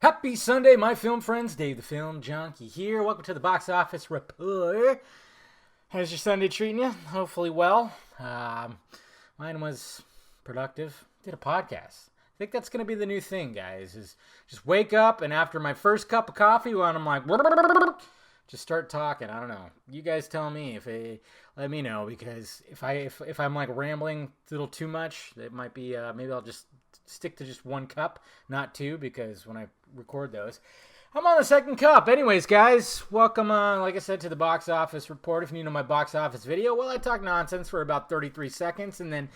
Happy Sunday, my film friends. Dave the Film Junkie here. Welcome to the Box Office Report. How's your Sunday treating you? Hopefully well. Mine was productive. Did a podcast. I think that's going to be the new thing, guys, is just wake up and after my first cup of coffee, when I'm like, just start talking. I don't know. You guys tell me let me know, because if I'm like rambling a little too much, it might be, maybe I'll just stick to just one cup, not two, because when I record those, I'm on the second cup. Anyways, guys, welcome, like I said, to the Box Office Report. If you know my box office video, well, I talk nonsense for about 33 seconds and then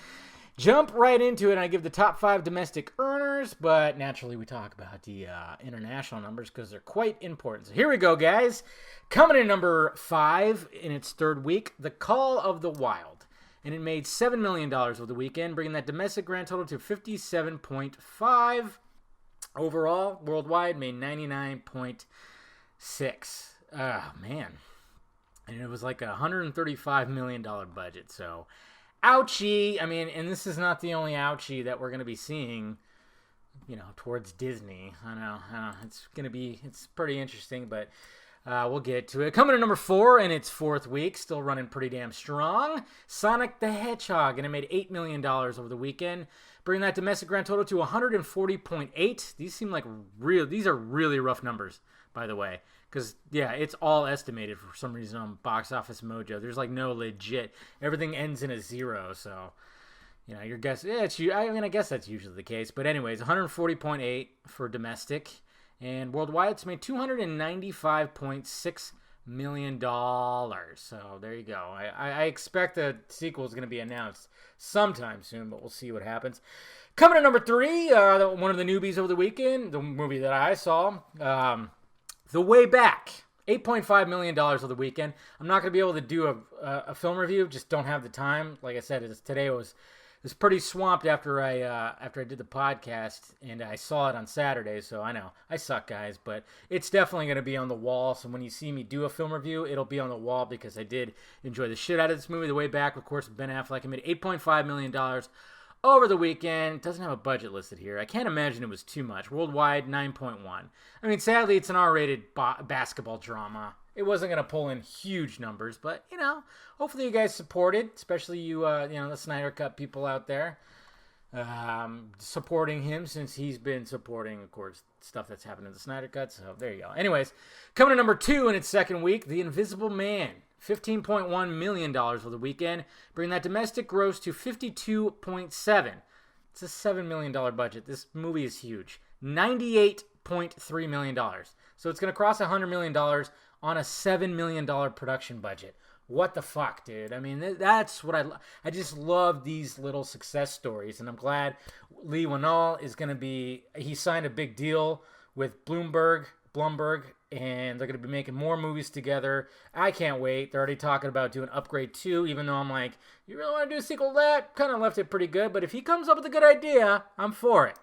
jump right into it. And I give the top 5 domestic earners, but naturally we talk about the international numbers because they're quite important. So here we go, guys. Coming in number 5 in its third week, The Call of the Wild. And it made $7 million over the weekend, bringing that domestic grand total to 57.5. Overall, worldwide, made 99.6. Oh, man. And it was like a $135 million budget. So, ouchie. I mean, and this is not the only ouchie that we're going to be seeing, towards Disney. I know. It's pretty interesting, but we'll get to it. Coming to number 4 in its fourth week, still running pretty damn strong, Sonic the Hedgehog, and it made $8 million over the weekend, bringing that domestic grand total to 140.8. These are really rough numbers, by the way, because, yeah, it's all estimated for some reason on Box Office Mojo. There's, no legit. Everything ends in a 0, so, your guess, I guess that's usually the case. But anyways, 140.8 for domestic. And worldwide, it's made $295.6 million. So there you go. I expect a sequel is going to be announced sometime soon, but we'll see what happens. Coming to number 3, one of the newbies over the weekend, the movie that I saw, The Way Back. $8.5 million over the weekend. I'm not going to be able to do a film review. Just don't have the time. Like I said, today was pretty swamped after I did the podcast, and I saw it on Saturday, so I know. I suck, guys, but it's definitely going to be on the wall, so when you see me do a film review, it'll be on the wall, because I did enjoy the shit out of this movie. The Way Back, of course, with Ben Affleck. It made $8.5 million over the weekend. It doesn't have a budget listed here. I can't imagine it was too much. Worldwide, 9.1. I mean, sadly, it's an R-rated basketball drama. It wasn't going to pull in huge numbers, but, hopefully you guys supported, especially you, the Snyder Cut people out there, supporting him, since he's been supporting, of course, stuff that's happened in the Snyder Cut, so there you go. Anyways, coming to number 2 in its second week, The Invisible Man, $15.1 million over the weekend, bringing that domestic gross to 52.7. It's a $7 million budget. This movie is huge. $98.3 million. So it's going to cross $100 million on a $7 million production budget. What the fuck, dude? I mean, that's what I just love these little success stories, and I'm glad Lee Winnall is going to be, he signed a big deal with Blumberg, and they're going to be making more movies together. I can't wait. They're already talking about doing Upgrade 2, even though I'm like, you really want to do a sequel to that? Kind of left it pretty good, but if he comes up with a good idea, I'm for it.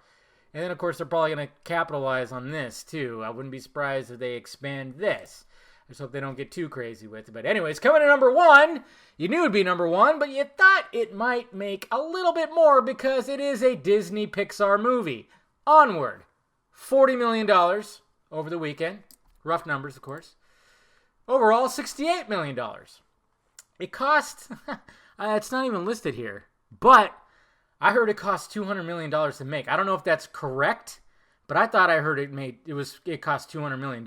And then, of course, they're probably going to capitalize on this, too. I wouldn't be surprised if they expand this. I just hope they don't get too crazy with it. But anyways, coming to number 1. You knew it'd be number 1, but you thought it might make a little bit more because it is a Disney Pixar movie. Onward. $40 million over the weekend. Rough numbers, of course. Overall, $68 million. It cost, it's not even listed here, but I heard it cost $200 million to make. I don't know if that's correct, but I thought I heard it cost $200 million.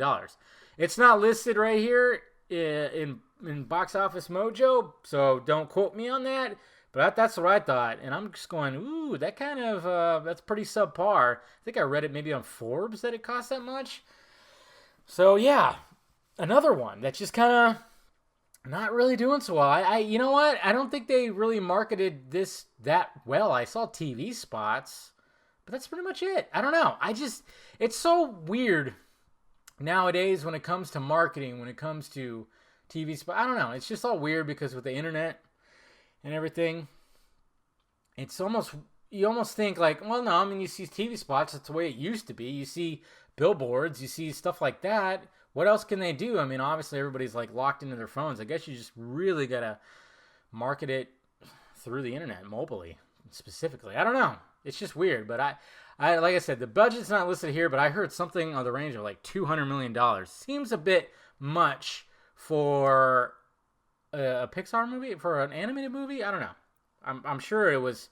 It's not listed right here in Box Office Mojo, so don't quote me on that. But that's what I thought, and I'm just going, ooh, that kind of, that's pretty subpar. I think I read it maybe on Forbes that it cost that much. So, yeah, another one that's just kind of not really doing so well. You know what? I don't think they really marketed this that well. I saw TV spots, but that's pretty much it. I don't know. It's so weird nowadays when it comes to marketing, when it comes to TV spots. I don't know. It's just all weird because with the internet and everything, it's you almost think like, well, no, I mean, you see TV spots. That's the way it used to be. You see billboards, you see stuff like that. What else can they do? I mean, obviously everybody's like locked into their phones. I guess you just really got to market it through the internet, mobilely, specifically. I don't know. It's just weird. But I like I said, the budget's not listed here, but I heard something on the range of like $200 million. Seems a bit much for a Pixar movie, for an animated movie. I don't know. I'm sure it was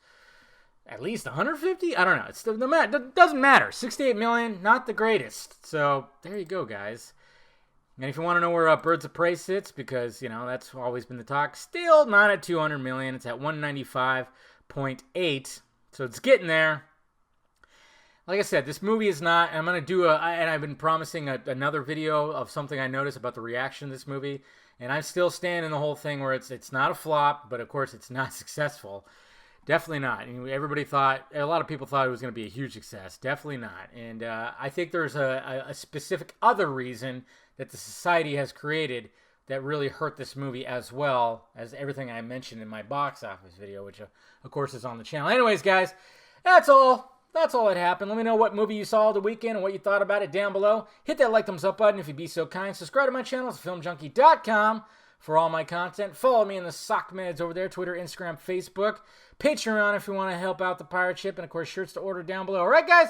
at least 150. I don't know. It's it doesn't matter. 68 million, not the greatest. So there you go, guys. And if you want to know where Birds of Prey sits, because that's always been the talk, still not at 200 million. It's at 195.8. So it's getting there. Like I said, this movie is not. I'm gonna do and I've been promising another video of something I noticed about the reaction to this movie. And I'm still standing the whole thing where it's not a flop, but of course it's not successful. Definitely not. Everybody thought, a lot of people thought it was going to be a huge success. Definitely not. And I think there's a specific other reason that the society has created that really hurt this movie, as well as everything I mentioned in my box office video, which of course is on the channel. Anyways, guys, that's all. That's all that happened. Let me know what movie you saw the weekend and what you thought about it down below. Hit that like, thumbs up button if you'd be so kind. Subscribe to my channel, it's filmjunkie.com, for all my content. Follow me in the sock meds over there, Twitter, Instagram, Facebook. Patreon if you want to help out the pirate ship. And, of course, shirts to order down below. All right, guys?